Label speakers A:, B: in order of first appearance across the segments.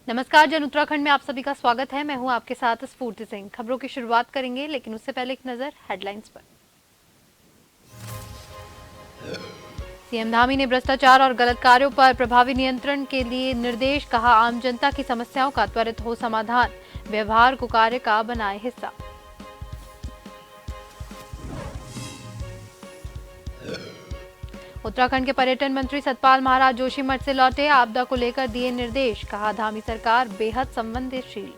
A: नमस्कार जन उत्तराखंड में आप सभी का स्वागत है। मैं हूं आपके साथ स्फूर्ति सिंह। खबरों की शुरुआत करेंगे, लेकिन उससे पहले एक नजर हेडलाइंस पर। सीएम धामी ने भ्रष्टाचार और गलत कार्यों पर प्रभावी नियंत्रण के लिए निर्देश, कहा आम जनता की समस्याओं का त्वरित हो समाधान, व्यवहार को कार्य का बनाए हिस्सा। उत्तराखंड के पर्यटन मंत्री सतपाल महाराज जोशीमठ से लौटे, आपदा को लेकर दिए निर्देश, कहा धामी सरकार बेहद संवेदनशील।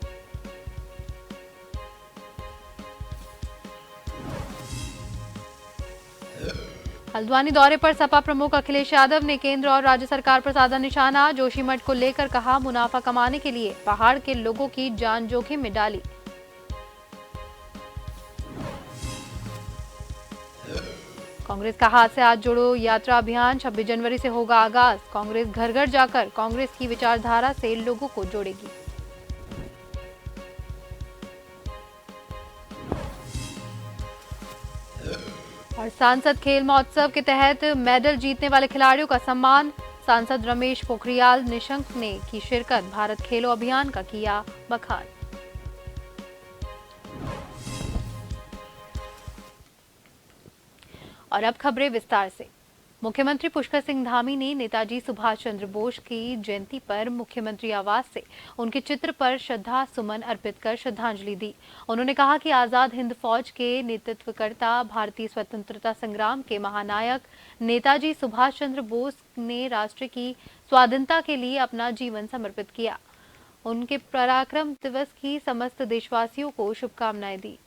A: हल्द्वानी दौरे पर सपा प्रमुख अखिलेश यादव ने केंद्र और राज्य सरकार पर साधा निशाना, जोशीमठ को लेकर कहा मुनाफा कमाने के लिए पहाड़ के लोगों की जान जोखिम में डाली। कांग्रेस का हाथ से हाथ जोड़ो यात्रा अभियान 26 जनवरी से होगा आगाज, कांग्रेस घर घर जाकर कांग्रेस की विचारधारा से लोगों को जोड़ेगी। और सांसद खेल महोत्सव के तहत मेडल जीतने वाले खिलाड़ियों का सम्मान, सांसद रमेश पोखरियाल निशंक ने की शिरकत, भारत खेलो अभियान का किया बखान। और अब खबरें विस्तार से। मुख्यमंत्री पुष्कर सिंह धामी ने नेताजी सुभाष चंद्र बोस की जयंती पर मुख्यमंत्री आवास से उनके चित्र पर श्रद्धा सुमन अर्पित कर श्रद्धांजलि दी। उन्होंने कहा कि आजाद हिंद फौज के नेतृत्वकर्ता, भारतीय स्वतंत्रता संग्राम के महानायक नेताजी सुभाष चंद्र बोस ने राष्ट्र की स्वाधीनता के लिए अपना जीवन समर्पित किया। उनके पराक्रम दिवस की समस्त देशवासियों को शुभकामनाएं दी।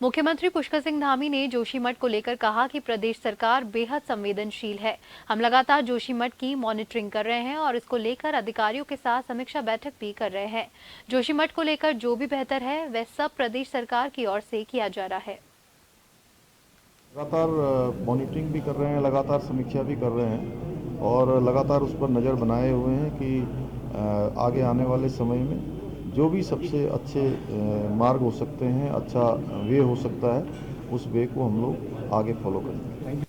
A: मुख्यमंत्री पुष्कर सिंह धामी ने जोशीमठ को लेकर कहा कि प्रदेश सरकार बेहद संवेदनशील है। हम लगातार जोशीमठ की मॉनिटरिंग कर रहे हैं और इसको लेकर अधिकारियों के साथ समीक्षा बैठक भी कर रहे हैं। जोशीमठ को लेकर जो भी बेहतर है वह सब प्रदेश सरकार की ओर से किया जा रहा है।
B: लगातार मॉनिटरिंग भी कर रहे हैं, लगातार समीक्षा भी कर रहे हैं और लगातार उस पर नज़र बनाए हुए हैं कि आगे आने वाले समय में जो भी सबसे अच्छे मार्ग हो सकते हैं, अच्छा वे हो सकता है, उस वे को हम लोग आगे फॉलो करेंगे।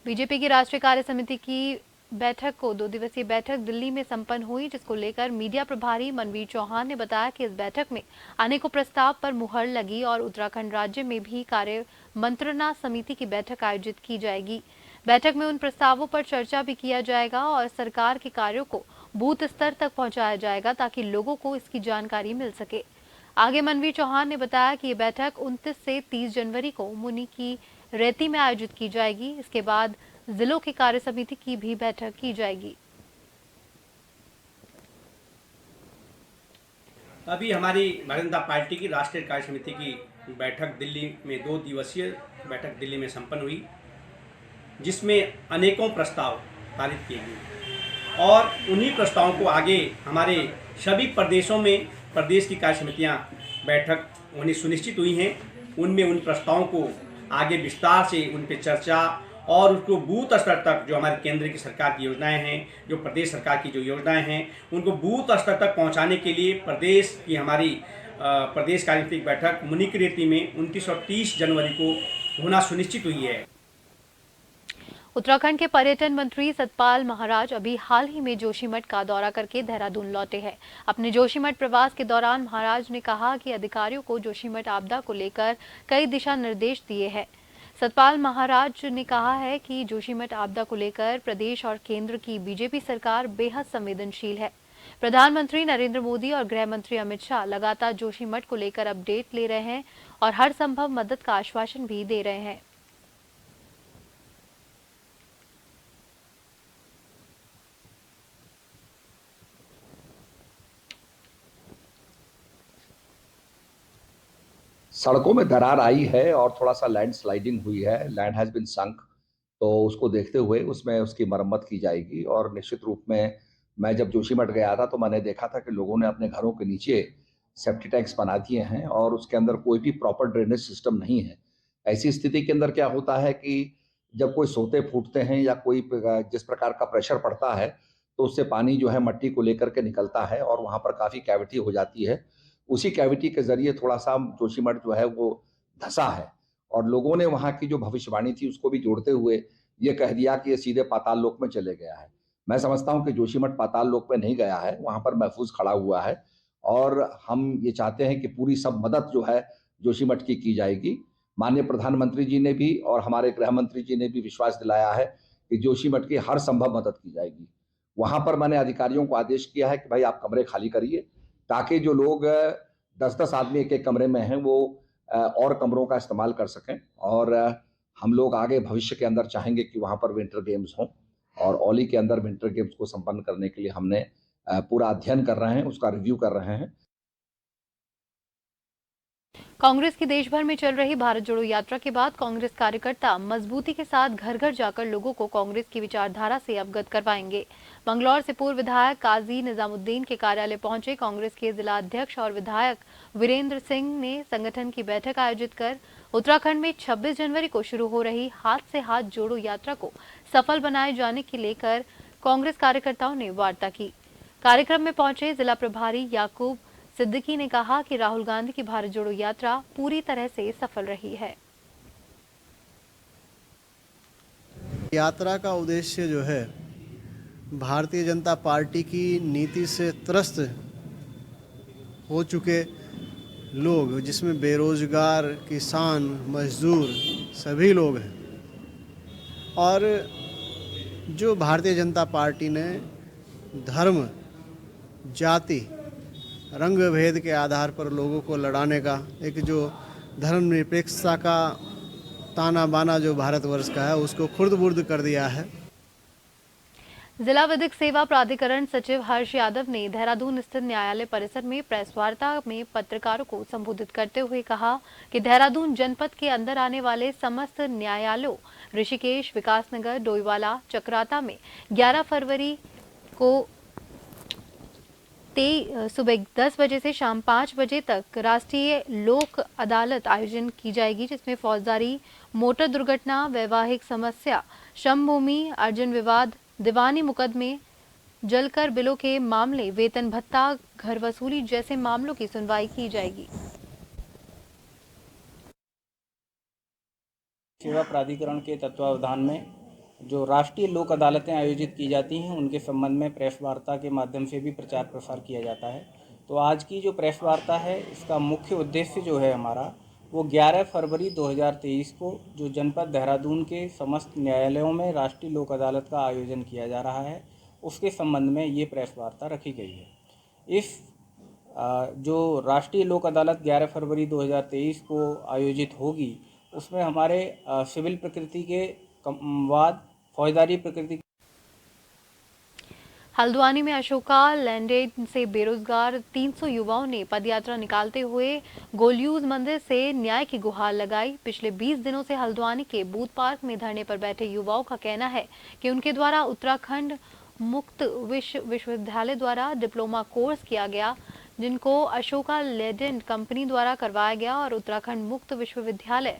A: बीजेपी की राष्ट्रीय कार्य समिति की बैठक को 2 दिवसीय बैठक दिल्ली में संपन्न हुई, जिसको लेकर मीडिया प्रभारी मनवीर चौहान ने बताया कि इस बैठक में अनेकों प्रस्ताव पर मुहर लगी और उत्तराखंड राज्य में भी कार्य मंत्रणा समिति की बैठक आयोजित की जाएगी। बैठक में उन प्रस्तावों पर चर्चा भी किया जाएगा और सरकार के कार्यों को बूथ स्तर तक पहुंचाया जाएगा ताकि लोगों को इसकी जानकारी मिल सके। आगे मनवीर चौहान ने बताया कि ये बैठक 29 से 30 जनवरी को मुनि की रेती में आयोजित की जाएगी। इसके बाद जिलों की कार्य समिति की भी बैठक की जाएगी।
C: अभी हमारी भारतीय जनता पार्टी की राष्ट्रीय कार्य समिति की बैठक दिल्ली में 2 दिवसीय बैठक दिल्ली में संपन्न हुई, जिसमें अनेकों प्रस्ताव पारित किए गए और उन्हीं प्रस्तावों को आगे हमारे सभी प्रदेशों में प्रदेश की कार्य समितियाँ बैठक होनी सुनिश्चित हुई हैं। उनमें उन प्रस्तावों को आगे विस्तार से उन पर चर्चा और उसको बूथ स्तर तक, जो हमारे केंद्र की सरकार की योजनाएं हैं, जो प्रदेश सरकार की जो योजनाएं हैं, उनको बूथ स्तर तक पहुंचाने के लिए प्रदेश की हमारी प्रदेश कार्यसमिति बैठक मुनि की रेती में 29 और 30 जनवरी को होना सुनिश्चित हुई है।
A: उत्तराखंड के पर्यटन मंत्री सतपाल महाराज अभी हाल ही में जोशीमठ का दौरा करके देहरादून लौटे हैं। अपने जोशीमठ प्रवास के दौरान महाराज ने कहा कि अधिकारियों को जोशीमठ आपदा को लेकर कई दिशा निर्देश दिए हैं। सतपाल महाराज ने कहा है कि जोशीमठ आपदा को लेकर प्रदेश और केंद्र की बीजेपी सरकार बेहद संवेदनशील है। प्रधानमंत्री नरेंद्र मोदी और गृह मंत्री अमित शाह लगातार जोशीमठ को लेकर अपडेट ले रहे हैं और हर संभव मदद का आश्वासन भी दे रहे हैं।
D: सड़कों में दरार आई है और थोड़ा सा लैंड स्लाइडिंग हुई है, लैंड हैज बीन संक, तो उसको देखते हुए उसमें उसकी मरम्मत की जाएगी। और निश्चित रूप में मैं जब जोशीमठ गया था तो मैंने देखा था कि लोगों ने अपने घरों के नीचे सेफ्टी टैंक्स बना दिए हैं और उसके अंदर कोई भी प्रॉपर ड्रेनेज सिस्टम नहीं है। ऐसी स्थिति के अंदर क्या होता है कि जब कोई सोते फूटते हैं या कोई जिस प्रकार का प्रेशर पड़ता है तो उससे पानी जो है मट्टी को लेकर के निकलता है और वहाँ पर काफ़ी कैविटी हो जाती है। उसी कैविटी के ज़रिए थोड़ा-सा जोशीमठ जो है वो धँसा है और लोगों ने वहाँ की जो भविष्यवाणी थी उसको भी जोड़ते हुए ये कह दिया कि ये सीधे पाताल लोक में चले गया है। मैं समझता हूँ कि जोशीमठ पाताल लोक में नहीं गया है, वहाँ पर महफूज़ खड़ा हुआ है और हम ये चाहते हैं कि पूरी सब मदद जो है जोशीमठ की जाएगी। माननीय प्रधानमंत्री जी ने भी और हमारे गृह मंत्री जी ने भी विश्वास दिलाया है कि जोशीमठ की हर संभव मदद की जाएगी। वहाँ पर मैंने अधिकारियों को आदेश किया है कि भाई आप कमरे खाली करिए ताकि जो लोग 10-10 आदमी एक-एक कमरे में हैं वो और कमरों का इस्तेमाल कर सकें और हम लोग आगे भविष्य के अंदर चाहेंगे कि वहाँ पर विंटर गेम्स हों और औली के अंदर विंटर गेम्स को संपन्न करने के लिए हमने पूरा अध्ययन कर रहे हैं, उसका रिव्यू कर रहे हैं।
A: कांग्रेस की देश भर में चल रही भारत जोड़ो यात्रा के बाद कांग्रेस कार्यकर्ता मजबूती के साथ घर घर जाकर लोगों को कांग्रेस की विचारधारा से अवगत करवाएंगे। मंगलौर से पूर्व विधायक काजी निजामुद्दीन के कार्यालय पहुंचे कांग्रेस के जिला अध्यक्ष और विधायक वीरेंद्र सिंह ने संगठन की बैठक आयोजित कर उत्तराखंड में 26 जनवरी को शुरू हो रही हाथ से हाथ जोड़ो यात्रा को सफल बनाए जाने के लेकर कांग्रेस कार्यकर्ताओं ने वार्ता की। कार्यक्रम में पहुंचे जिला प्रभारी याकूब सिद्दीकी ने कहा कि राहुल गांधी की भारत जोड़ो यात्रा पूरी तरह से सफल रही है।
E: यात्रा का उद्देश्य जो है भारतीय जनता पार्टी की नीति से त्रस्त हो चुके लोग, जिसमें बेरोजगार, किसान, मजदूर सभी लोग हैं और जो भारतीय जनता पार्टी ने धर्म, जाति, रंग भेद के आधार पर लोगों को लड़ाने का एक जो धर्मनिरपेक्षता का ताना बाना जो भारतवर्ष का है उसको खुर्द-बुर्द कर दिया है।
A: जिला विधिक सेवा प्राधिकरण सचिव हर्ष यादव ने देहरादून स्थित न्यायालय परिसर में प्रेस वार्ता में पत्रकारों को संबोधित करते हुए कहा कि देहरादून जनपद के अंदर आने वाले समस्त न्यायालयों ऋषिकेश, विकासनगर, डोईवाला, चक्राता में 11 फरवरी को सुबह 10 बजे से शाम 5 बजे तक राष्ट्रीय लोक अदालत आयोजन की जाएगी, जिसमें फौजदारी, मोटर दुर्घटना, वैवाहिक समस्या, श्रम भूमि, अर्जन विवाद, दीवानी मुकदमे, जलकर बिलों के मामले, वेतन भत्ता, घर वसूली जैसे मामलों की सुनवाई की जाएगी।
F: सेवा प्राधिकरण के तत्वावधान में जो राष्ट्रीय लोक अदालतें आयोजित की जाती हैं उनके संबंध में प्रेस वार्ता के माध्यम से भी प्रचार प्रसार किया जाता है। तो आज की जो प्रेस वार्ता है इसका मुख्य उद्देश्य जो है हमारा वो 11 फरवरी 2023 को जो जनपद देहरादून के समस्त न्यायालयों में राष्ट्रीय लोक अदालत का आयोजन किया जा रहा है उसके संबंध में ये प्रेस वार्ता रखी गई है। इस जो राष्ट्रीय लोक अदालत 11 फरवरी 2023 को आयोजित होगी उसमें हमारे सिविल प्रकृति के वाद, फौजदारी प्रकृति।
A: हल्द्वानी में अशोका लैंडेड से बेरोजगार 300 युवाओं ने पदयात्रा निकालते हुए गोलयूज मंदिर से न्याय की गुहार लगाई। पिछले 20 दिनों से हल्द्वानी के बूथ पार्क में धरने पर बैठे युवाओं का कहना है कि उनके द्वारा उत्तराखंड मुक्त विश्वविद्यालय द्वारा डिप्लोमा कोर्स किया गया, जिनको अशोका लैंडेड कंपनी द्वारा करवाया गया और उत्तराखंड मुक्त विश्वविद्यालय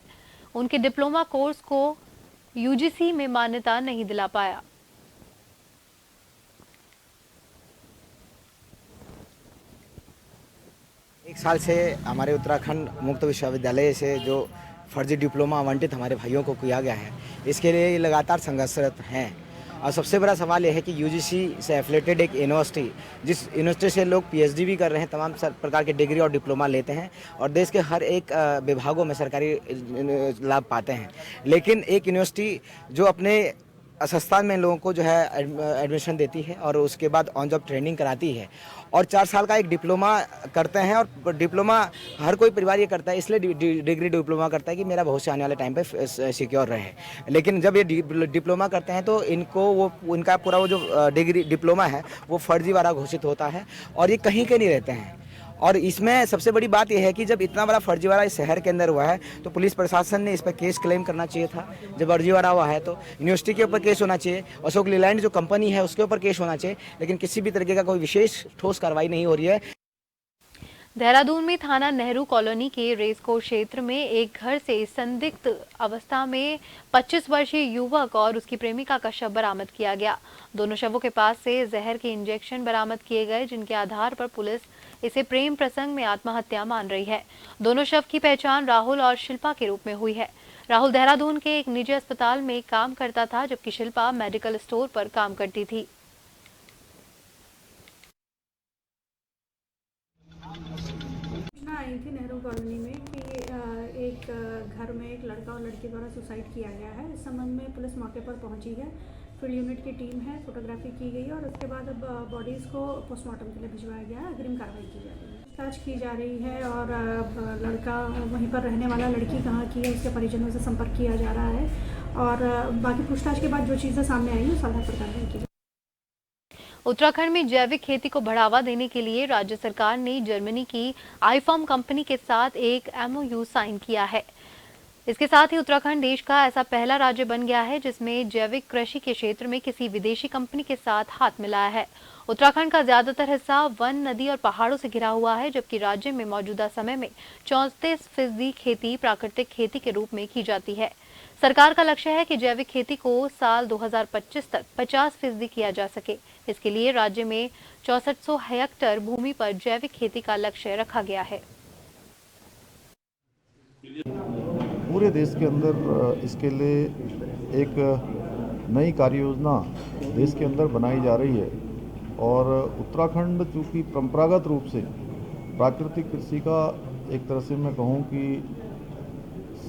A: उनके डिप्लोमा कोर्स को यूजीसी में मान्यता नहीं दिला पाया।
G: एक साल से हमारे उत्तराखंड मुक्त विश्वविद्यालय से जो फर्जी डिप्लोमा आवंटित हमारे भाइयों को किया गया है, इसके लिए लगातार संघर्षरत हैं। और सबसे बड़ा सवाल यह है कि यूजीसी से एफिलेटेड एक यूनिवर्सिटी, जिस यूनिवर्सिटी से लोग पीएचडी भी कर रहे हैं, तमाम प्रकार के डिग्री और डिप्लोमा लेते हैं और देश के हर एक विभागों में सरकारी लाभ पाते हैं, लेकिन एक यूनिवर्सिटी जो अपने संस्थान में लोगों को जो है एडमिशन देती है और उसके बाद ऑन जॉब ट्रेनिंग कराती है और 4 साल का एक डिप्लोमा करते हैं और डिप्लोमा हर कोई परिवार ये करता है, इसलिए डिग्री डिप्लोमा करता है कि मेरा भविष्य आने वाले टाइम पे सिक्योर रहे। लेकिन जब ये डिप्लोमा करते हैं तो उनका पूरा वो जो डिग्री डिप्लोमा है वो फर्जीवाड़ा घोषित होता है और ये कहीं के नहीं रहते हैं। और इसमें सबसे बड़ी बात यह है कि जब इतना बड़ा फर्जीवाड़ा इस शहर के अंदर हुआ है तो पुलिस प्रशासन ने इस पर केस क्लेम करना चाहिए था। जब फर्जीवाड़ा हुआ है तो यूनिवर्सिटी के ऊपर केस होना चाहिए, अशोक लीलैंड जो कंपनी है उसके ऊपर केस होना चाहिए, लेकिन किसी भी तरीके का कोई विशेष ठोस कार्रवाई नहीं हो रही है।
A: देहरादून में थाना नेहरू कॉलोनी के रेसकोर्स क्षेत्र में एक घर से संदिग्ध अवस्था में 25 वर्षीय युवक और उसकी प्रेमिका का शव बरामद किया गया। दोनों शवों के पास से जहर के इंजेक्शन बरामद किए गए, जिनके आधार पर पुलिस इसे प्रेम प्रसंग में आत्महत्या मान रही है। दोनों शव की पहचान राहुल और शिल्पा के रूप में हुई है। राहुल देहरादून के एक निजी अस्पताल में काम करता था, जबकि शिल्पा मेडिकल स्टोर पर काम करती थी।
H: आई थी नेहरू कॉलोनी में कि एक घर में एक लड़का और लड़की द्वारा सुसाइड किया गया है। इस संबंध में पुलिस मौके पर पहुंची है, फील्ड यूनिट की टीम है, फोटोग्राफी की गई और उसके बाद अब बॉडीज़ को पोस्टमार्टम के लिए भिजवाया गया है। अग्रिम कार्रवाई की जा रही है, पूछताछ की जा रही है और लड़का वहीं पर रहने वाला, लड़की कहाँ की है, उसके परिजनों से संपर्क किया जा रहा है और बाकी पूछताछ के बाद जो चीज़ें सामने आई हैं उस आधार पर कार्रवाई की।
A: उत्तराखंड में जैविक खेती को बढ़ावा देने के लिए राज्य सरकार ने जर्मनी की आईफॉर्म कंपनी के साथ एक MOU साइन किया है। इसके साथ ही उत्तराखंड देश का ऐसा पहला राज्य बन गया है जिसमें जैविक कृषि के क्षेत्र में किसी विदेशी कंपनी के साथ हाथ मिलाया है। उत्तराखंड का ज्यादातर हिस्सा वन, नदी और पहाड़ों से घिरा हुआ है, जबकि राज्य में मौजूदा समय में 34% खेती प्राकृतिक खेती के रूप में की जाती है। सरकार का लक्ष्य है कि जैविक खेती को साल 2025 तक 50% किया जा सके। इसके लिए राज्य में 6400 हेक्टेयर भूमि पर जैविक खेती का लक्ष्य रखा गया है।
B: पूरे देश के अंदर इसके लिए एक नई कार्य योजना देश के अंदर बनाई जा रही है और उत्तराखंड चूँकि परंपरागत रूप से प्राकृतिक कृषि का एक तरह से मैं कहूँ कि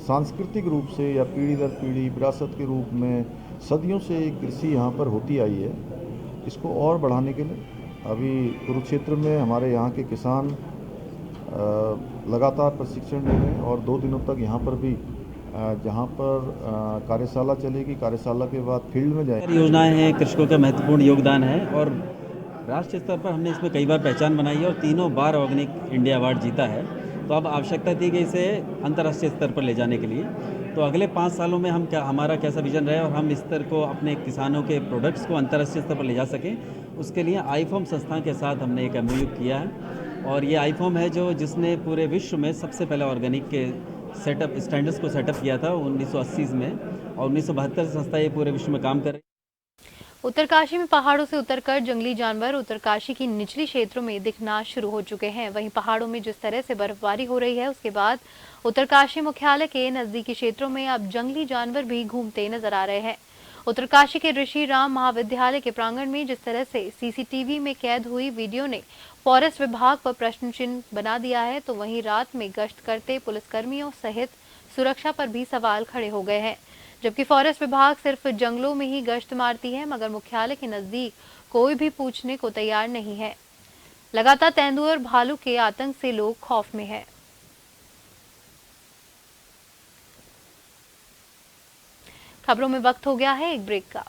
B: सांस्कृतिक रूप से या पीढ़ी दर पीढ़ी विरासत के रूप में सदियों से कृषि यहाँ पर होती आई है। इसको और बढ़ाने के लिए अभी कुरुक्षेत्र में हमारे यहाँ के किसान लगातार प्रशिक्षण ले रहे हैं और 2 दिनों तक यहाँ पर भी जहाँ पर कार्यशाला चलेगी, कार्यशाला के बाद फील्ड में जाएंगे।
I: योजनाएं हैं, कृषकों का महत्वपूर्ण योगदान है और राष्ट्रीय स्तर पर हमने इसमें कई बार पहचान बनाई है और 3 बार ऑर्गेनिक इंडिया अवार्ड जीता है। तो अब आवश्यकता थी कि इसे अंतर्राष्ट्रीय स्तर पर ले जाने के लिए। तो अगले 5 सालों में हमारा कैसा विजन रहे और हम इस स्तर को अपने किसानों के प्रोडक्ट्स को अंतर्राष्ट्रीय स्तर पर ले जा सकें, उसके लिए आईफॉर्म संस्था के साथ हमने एक MOU किया है। और ये आईफॉर्म है जिसने पूरे विश्व में सबसे पहले ऑर्गेनिक के स्टैंडर्ड्स को सेटअप किया था 1980 में और 1972 से संस्था ये पूरे विश्व में काम कर रही है।
A: उत्तरकाशी में पहाड़ों से उतरकर जंगली जानवर उत्तरकाशी की निचली क्षेत्रों में दिखना शुरू हो चुके हैं। वहीं पहाड़ों में जिस तरह से बर्फबारी हो रही है, उसके बाद उत्तरकाशी मुख्यालय के नजदीकी क्षेत्रों में अब जंगली जानवर भी घूमते नजर आ रहे हैं। उत्तरकाशी के ऋषि राम महाविद्यालय के प्रांगण में जिस तरह से CCTV में कैद हुई वीडियो ने फॉरेस्ट विभाग पर प्रश्न चिन्ह बना दिया है, तो वहीं रात में गश्त करते पुलिसकर्मियों सहित सुरक्षा पर भी सवाल खड़े हो गए हैं। जबकि फॉरेस्ट विभाग सिर्फ जंगलों में ही गश्त मारती है, मगर मुख्यालय के नजदीक कोई भी पूछने को तैयार नहीं है। लगातार तेंदुए और भालू के आतंक से लोग खौफ में हैं। खबरों में वक्त हो गया है एक ब्रेक का।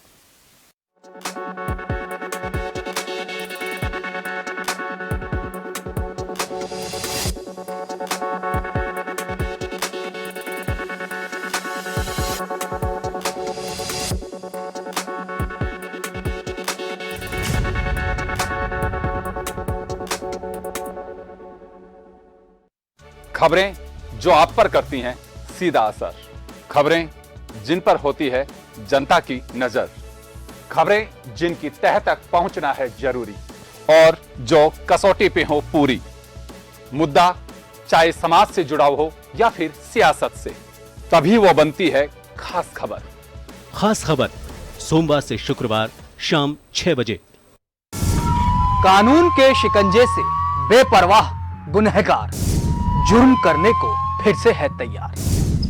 J: खबरें जो आप पर करती हैं सीधा असर, खबरें जिन पर होती है जनता की नजर, खबरें जिनकी तह तक पहुंचना है जरूरी और जो कसौटी पे हो पूरी। मुद्दा चाहे समाज से जुड़ा हो या फिर सियासत से, तभी वो बनती है खास खबर।
K: खास खबर सोमवार से शुक्रवार शाम 6 बजे।
L: कानून के शिकंजे से बेपरवाह गुनहगार जुर्म करने को फिर से है तैयार।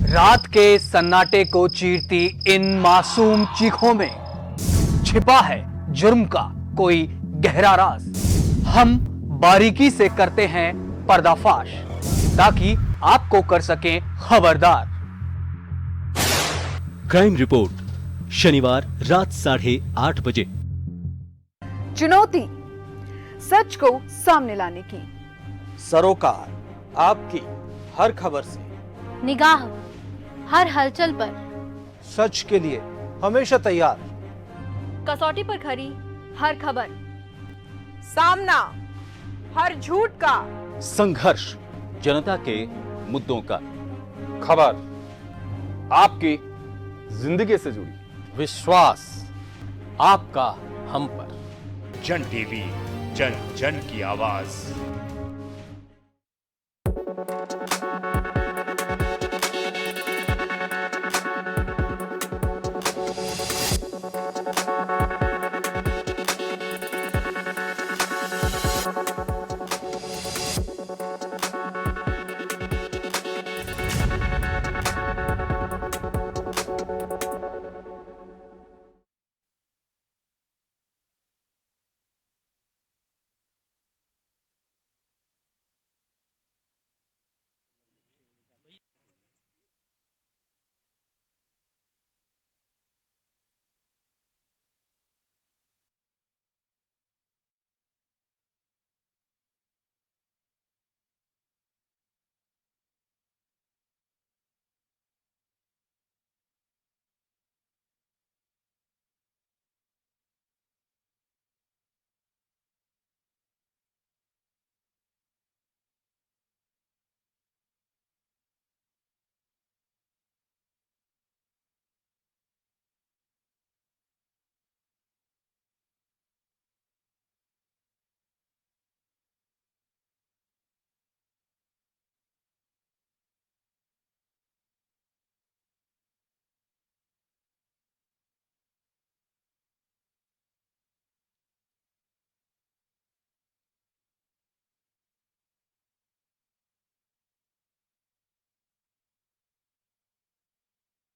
L: रात के सन्नाटे को चीरती इन मासूम चीखों में छिपा है जुर्म का कोई गहरा राज। हम बारीकी से करते हैं पर्दाफाश ताकि आपको कर सकें खबरदार।
K: क्राइम रिपोर्ट शनिवार रात 8:30 बजे।
M: चुनौती सच को सामने लाने की,
F: सरोकार आपकी हर खबर से,
A: निगाह हर हलचल पर,
L: सच के लिए हमेशा तैयार,
M: कसौटी पर खरी हर खबर, सामना हर झूठ का,
K: संघर्ष जनता के मुद्दों का,
J: खबर आपकी जिंदगी से जुड़ी,
N: विश्वास आपका हम पर।
O: जन टीवी, जन जन की आवाज।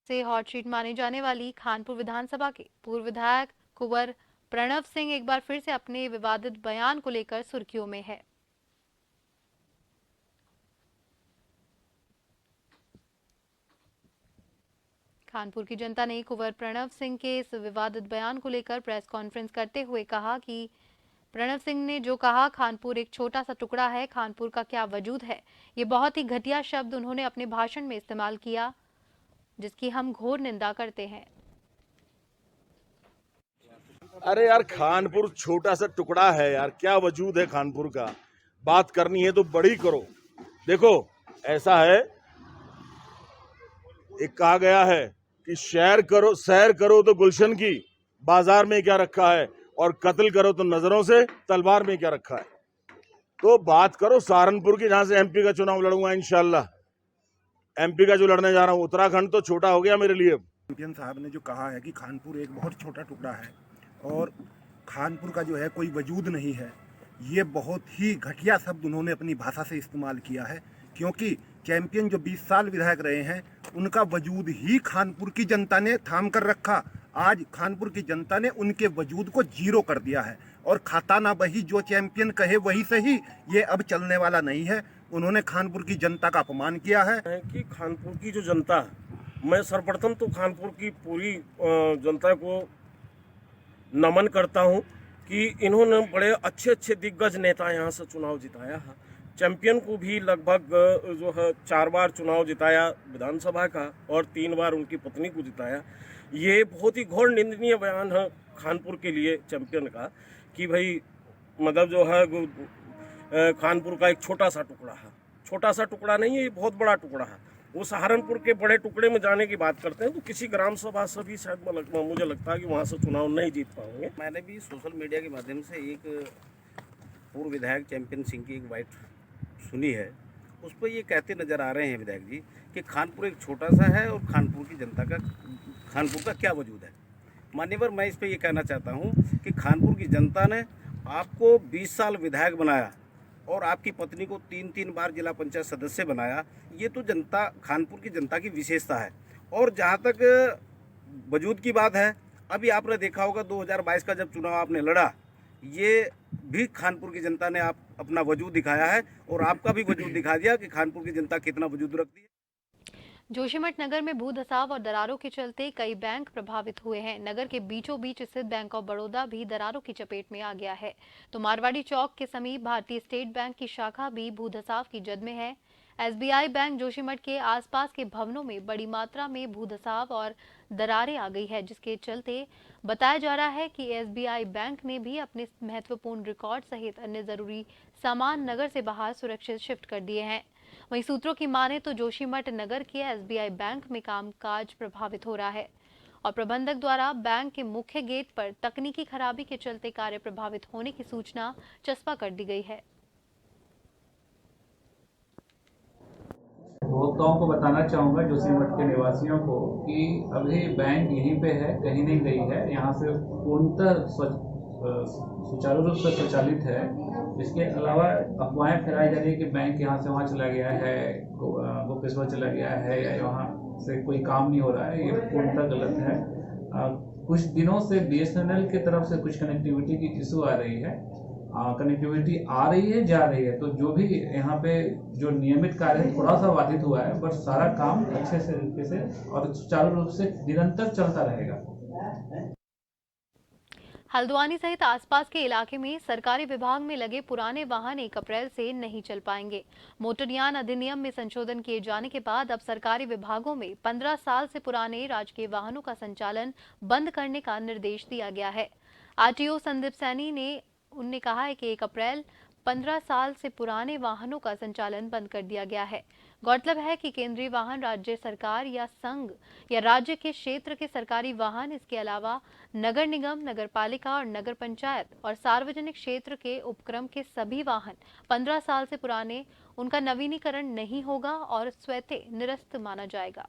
A: से हॉट शीट माने जाने वाली खानपुर विधानसभा के पूर्व विधायक कुंवर प्रणव सिंह एक बार फिर से अपने विवादित बयान को लेकर सुर्खियों में है। कानपुर की जनता ने कुंवर प्रणव सिंह के इस विवादित बयान को लेकर प्रेस कॉन्फ्रेंस करते हुए कहा कि प्रणव सिंह ने जो कहा खानपुर एक छोटा सा टुकड़ा है, खानपुर का क्या वजूद है, ये बहुत ही घटिया शब्द उन्होंने अपने भाषण में इस्तेमाल किया, जिसकी हम घोर निंदा करते हैं।
P: अरे यार, खानपुर छोटा सा टुकड़ा है यार, क्या वजूद है खानपुर का? बात करनी है तो बड़ी करो। देखो, ऐसा है, एक कहा गया है कि सैर करो तो गुलशन की, बाजार में क्या रखा है, और कत्ल करो तो नजरों से, तलवार में क्या रखा है। तो बात करो सहारनपुर की, जहां से एमपी का चुनाव लड़ूंगा इंशाल्लाह। एमपी का जो लड़ने जा रहा हूं, उत्तराखंड तो छोटा हो गया मेरे लिए।
Q: चैंपियन साहब ने जो कहा है कि खानपुर एक बहुत छोटा टुकड़ा है और खानपुर का जो है कोई वजूद नहीं है, ये बहुत ही घटिया शब्द उन्होंने अपनी भाषा से इस्तेमाल किया है। क्योंकि चैंपियन जो 20 साल विधायक रहे हैं, उनका वजूद ही खानपुर की जनता ने थाम कर रखा। आज खानपुर की जनता ने उनके वजूद को जीरो कर दिया है और खाता ना बही, जो चैंपियन कहे वही सही, ये अब चलने वाला नहीं है। उन्होंने खानपुर की जनता का अपमान किया है
R: कि खानपुर की जो जनता, मैं सर्वप्रथम तो खानपुर की पूरी जनता को नमन करता हूं कि इन्होंने बड़े अच्छे अच्छे दिग्गज नेता यहां से चुनाव जिताया है। चैंपियन को भी लगभग जो है 4 बार चुनाव जिताया विधानसभा का और 3 बार उनकी पत्नी को जिताया। ये बहुत ही घोर निंदनीय बयान है खानपुर के लिए चैंपियन का कि भाई मतलब जो है खानपुर का एक छोटा सा टुकड़ा है। छोटा सा टुकड़ा नहीं है, ये बहुत बड़ा टुकड़ा है। वो सहारनपुर के बड़े टुकड़े में जाने की बात करते हैं तो किसी ग्राम सभा से भी शायद मुझे लगता है कि वहाँ से चुनाव नहीं जीत पाएंगे।
S: मैंने भी सोशल मीडिया के माध्यम से एक पूर्व विधायक चैंपियन सिंह की एक बाइट सुनी है। उस पर ये कहते नज़र आ रहे हैं विधायक जी कि खानपुर एक छोटा सा है और खानपुर की जनता का, खानपुर का क्या वजूद है। मान्यवर, मैं इस पर ये कहना चाहता हूँ कि खानपुर की जनता ने आपको 20 साल विधायक बनाया और आपकी पत्नी को 3 बार जिला पंचायत सदस्य बनाया। ये तो जनता, खानपुर की जनता की विशेषता है। और जहाँ तक वजूद की बात है, अभी आपने देखा होगा 2022 का जब चुनाव आपने लड़ा, ये भी खानपुर की जनता ने आप अपना वजूद दिखाया है और आपका भी वजूद दिखा दिया कि खानपुर की जनता कितना वजूद रखती है।
A: जोशीमठ नगर में भू धसाव और दरारों के चलते कई बैंक प्रभावित हुए हैं। नगर के बीचों बीच स्थित बैंक ऑफ बड़ौदा भी दरारों की चपेट में आ गया है, तो मारवाड़ी चौक के समीप भारतीय स्टेट बैंक की शाखा भी भू धसाव की जद में है। एसबीआई बैंक जोशीमठ के आसपास के भवनों में बड़ी मात्रा में भूधसाव और दरारें आ गई है, जिसके चलते बताया जा रहा है कि एसबीआई बैंक ने भी अपने महत्वपूर्ण रिकॉर्ड सहित अन्य जरूरी सामान नगर से बाहर सुरक्षित शिफ्ट कर दिए हैं। वहीं सूत्रों की माने तो जोशीमठ नगर के एसबीआई बैंक में कामकाज प्रभावित हो रहा है और प्रबंधक द्वारा बैंक के मुख्य गेट पर तकनीकी खराबी के चलते कार्य प्रभावित होने की सूचना चस्पा कर दी गई है।
T: उपभोक्ताओं को बताना चाहूँगा जोशीमठ के निवासियों को कि अभी बैंक यहीं पे है, कहीं नहीं गई है। यहाँ से पूर्णतः सुचारू रूप से संचालित है। इसके अलावा अफवाहें फैलाई जा रही है कि बैंक यहाँ से वहाँ चला गया है, गोपेश्वर चला गया है या वहाँ से कोई काम नहीं हो रहा है। ये पूर्णतः गलत है। कुछ दिनों से बीएसएनएल की तरफ से कुछ कनेक्टिविटी की इशू आ रही है। कनेक्टिविटी आ रही है, जा रही है, तो जो भी यहाँ पे जो नियमित कार्य थोड़ा सा बाधित हुआ है, बट सारा काम अच्छे से तरीके से और सुचारू रूप से निरंतर चलता रहेगा।
A: हल्द्वानी सहित आसपास के इलाके में सरकारी विभाग में लगे पुराने वाहन 1 अप्रैल से नहीं चल पाएंगे। मोटरयान अधिनियम में संशोधन किए जाने के बाद अब सरकारी विभागों में 15 साल से पुराने राजकीय वाहनों का संचालन बंद करने का निर्देश दिया गया है। आरटीओ संदीप सैनी ने कहा है कि 1 अप्रैल 15 साल से पुराने वाहनों का संचालन बंद कर दिया गया है। गौरतलब है कि केंद्रीय वाहन राज्य सरकार या संघ या राज्य के क्षेत्र के सरकारी वाहन, इसके अलावा नगर निगम, नगर पालिका और नगर पंचायत और सार्वजनिक क्षेत्र के उपक्रम के सभी वाहन 15 साल से पुराने, उनका नवीनीकरण नहीं होगा और स्वतः निरस्त माना जाएगा।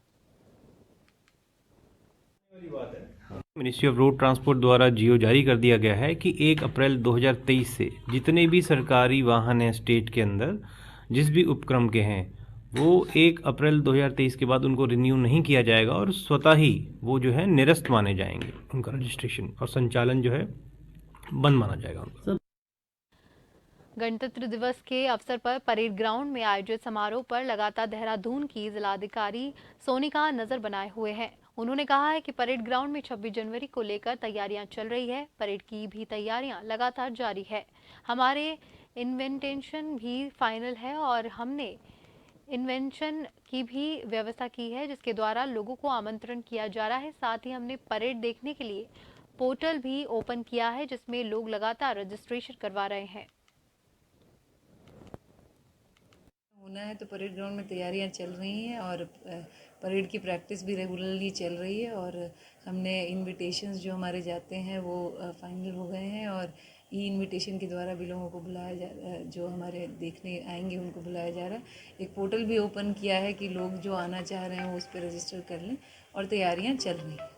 U: मिनिस्ट्री ऑफ रोड ट्रांसपोर्ट द्वारा जियो जारी कर दिया गया है कि 1 अप्रैल 2023 से जितने भी सरकारी वाहन हैं स्टेट के अंदर, जिस भी उपक्रम के हैं, वो 1 अप्रैल 2023 के बाद उनको रिन्यू नहीं किया जाएगा और स्वतः ही वो जो है निरस्त माने जाएंगे। उनका रजिस्ट्रेशन और संचालन जो है बंद माना जाएगा उनका।
A: गणतंत्र दिवस के अवसर पर परेड ग्राउंड में आयोजित समारोह पर लगातार देहरादून की जिलाधिकारी सोनिका नजर बनाए हुए हैं। उन्होंने कहा है कि परेड ग्राउंड में 26 जनवरी को लेकर तैयारियां चल रही है। परेड की भी तैयारियां लगातार जारी है। हमारे इन्वेंटेशन भी फाइनल है और हमने इन्वेंशन की भी व्यवस्था की है, जिसके द्वारा लोगों को आमंत्रण किया जा रहा है। साथ ही हमने परेड देखने के लिए पोर्टल भी ओपन किया है, जिसमें लोग लगातार रजिस्ट्रेशन करवा रहे हैं।
V: होना है तो परेड ग्राउंड में तैयारियां चल रही हैं और परेड की प्रैक्टिस भी रेगुलरली चल रही है और हमने इनविटेशंस जो हमारे जाते हैं वो फाइनल हो गए हैं और ई इनविटेशन के द्वारा भी लोगों को बुलाया जा रहा है। जो हमारे देखने आएंगे उनको बुलाया जा रहा है। एक पोर्टल भी ओपन किया है कि लोग जो आना चाह रहे हैं वो उस पर रजिस्टर कर लें और तैयारियाँ चल रही हैं।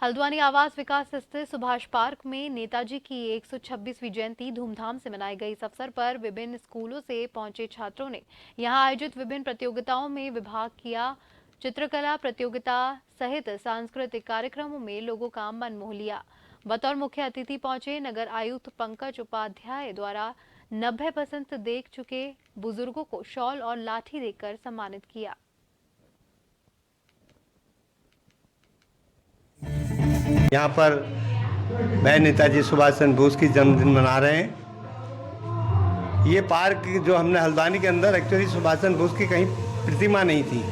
A: हल्द्वानी आवास विकास स्थित सुभाष पार्क में नेताजी की 126वीं जयंती धूमधाम से मनाई गई। इस अवसर पर विभिन्न स्कूलों से पहुंचे छात्रों ने यहां आयोजित विभिन्न प्रतियोगिताओं में विभाग किया। चित्रकला प्रतियोगिता सहित सांस्कृतिक कार्यक्रमों में लोगों का मन मोह लिया। बतौर मुख्य अतिथि पहुंचे नगर आयुक्त पंकज उपाध्याय द्वारा 90% देख चुके बुजुर्गों को शॉल और लाठी देकर सम्मानित किया।
W: यहाँ पर मैं नेताजी सुभाष चंद्र बोस की जन्मदिन मना रहे हैं। ये पार्क जो हमने हल्द्वानी के अंदर, एक्चुअली सुभाष चंद्र बोस की कहीं प्रतिमा नहीं थी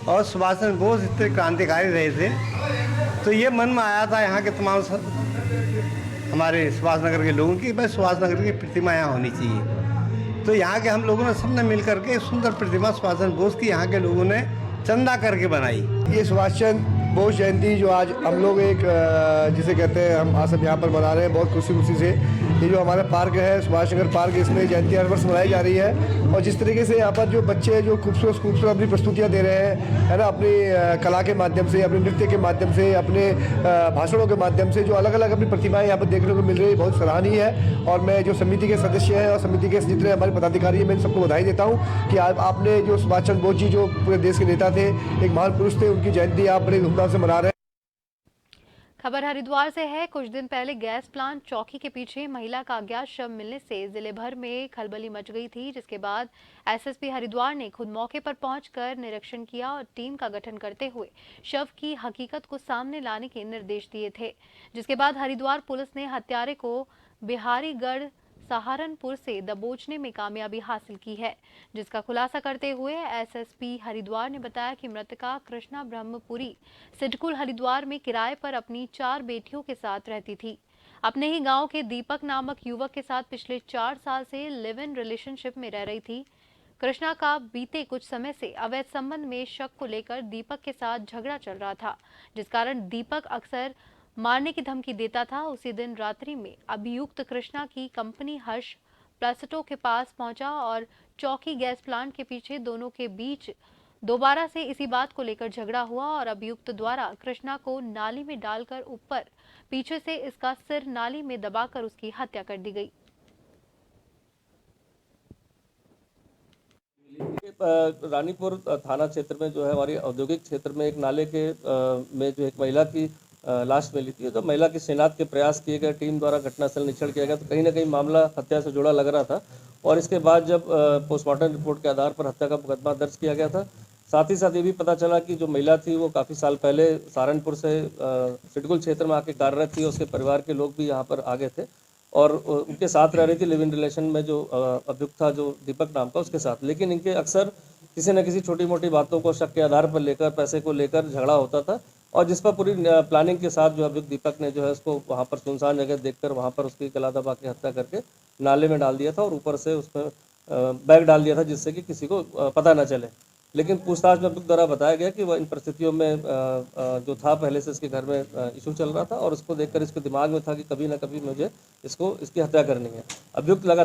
W: और सुभाष चंद्र बोस इतने क्रांतिकारी रहे थे, तो ये मन में आया था यहाँ के तमाम हमारे सुभाष नगर के लोगों की, बस सुभाष नगर की प्रतिमा यहाँ होनी चाहिए। तो यहाँ के हम लोगों ने सबने मिल करके सुंदर प्रतिमा सुभाष चंद्र बोस की यहाँ के लोगों ने चंदा करके बनाई।
X: ये सुभाष चंद्र बोस जयंती जो आज हम लोग एक जिसे कहते हैं हम आज सब यहाँ पर मना रहे हैं बहुत खुशी से। ये जो हमारा पार्क है सुभाष नगर पार्क, इसमें जयंती हर वर्ष मनाई जा रही है और जिस तरीके से यहाँ पर जो बच्चे जो खूबसूरत अपनी प्रस्तुतियाँ दे रहे हैं, है ना, अपनी कला के माध्यम से, अपने नृत्य के माध्यम से, अपने भाषणों के माध्यम से जो अलग अलग अपनी प्रतिमाएं यहाँ पर देखने को मिल रही है, बहुत सराहनीय है। और मैं जो समिति के सदस्य हैं और समिति के जितने हमारे पदाधिकारी हैं, मैं सबको बधाई देता हूँ कि आपने जो सुभाष चंद्र बोस जी जो पूरे देश के नेता थे, एक महान पुरुष थे, उनकी जयंती आप बड़े धूमधाम से मना रहे हैं।
A: खबर हरिद्वार से है। कुछ दिन पहले गैस प्लांट चौकी के पीछे महिला का अज्ञात शव मिलने से जिले भर में खलबली मच गई थी, जिसके बाद एसएसपी हरिद्वार ने खुद मौके पर पहुंचकर निरीक्षण किया और टीम का गठन करते हुए शव की हकीकत को सामने लाने के निर्देश दिए थे। जिसके बाद हरिद्वार पुलिस ने हत्यारे को बिहारीगढ़ सहारनपुर से दबोचने में कामयाबी हासिल की है, जिसका खुलासा करते हुए एसएसपी हरिद्वार ने बताया कि मृतका कृष्णा ब्रह्मपुरी सिडकुल हरिद्वार में किराए पर अपनी 4 बेटियों के साथ रहती थी। अपने ही गांव के दीपक नामक युवक के साथ पिछले 4 साल से लिव इन रिलेशनशिप में रह रही थी। कृष्णा का बीते कुछ समय से अवैध संबंध में शक को लेकर दीपक के साथ झगड़ा चल रहा था, जिस कारण दीपक अक्सर मारने की धमकी देता था। उसी दिन रात्रि में अभियुक्त कृष्णा की कंपनी हर्ष प्लास्टो के पास पहुंचा और चौकी गैस प्लांट के पीछे दोनों के बीच दोबारा से इसी बात को लेकर झगड़ा हुआ और अभियुक्त द्वारा कृष्णा को नाली में डालकर ऊपर पीछे से इसका सिर नाली में दबाकर उसकी हत्या कर दी गई।
C: रानीपुर थाना क्षेत्र में जो है हमारी औद्योगिक क्षेत्र में एक नाले के में जो एक महिला की लाश मिली थी। तो महिला की शिनाख्त के प्रयास किए गए, टीम द्वारा घटनास्थल निरीक्षण किया गया, तो कहीं ना कहीं मामला हत्या से जुड़ा लग रहा था और इसके बाद जब पोस्टमार्टम रिपोर्ट के आधार पर हत्या का मुकदमा दर्ज किया गया था। साथ ही साथ ये भी पता चला कि जो महिला थी वो काफ़ी साल पहले सहारनपुर से सिडकुल क्षेत्र में आके कार्यरत थी। उसके परिवार के लोग भी यहाँ पर आ गए थे और उनके साथ रह रही थी लिव इन रिलेशन में, जो अभियुक्त था जो दीपक नाम का, उसके साथ। लेकिन इनके अक्सर किसी न किसी छोटी मोटी बातों को शक के आधार पर लेकर, पैसे को लेकर झगड़ा होता था और जिस पर पूरी प्लानिंग के साथ जो अभियुक्त दीपक ने जो है उसको वहाँ पर सुनसान जगह देखकर वहाँ पर उसकी गला दबा के हत्या करके नाले में डाल दिया था और ऊपर से उसमें बैग डाल दिया था जिससे कि किसी को पता न चले। लेकिन पूछताछ में अभियुक्त द्वारा बताया गया कि वह इन परिस्थितियों में जो था पहले से इसके घर में इशू चल रहा था और उसको देखकर इसके दिमाग में था कि कभी ना कभी मुझे इसकी हत्या करनी है। अभियुक्त लगा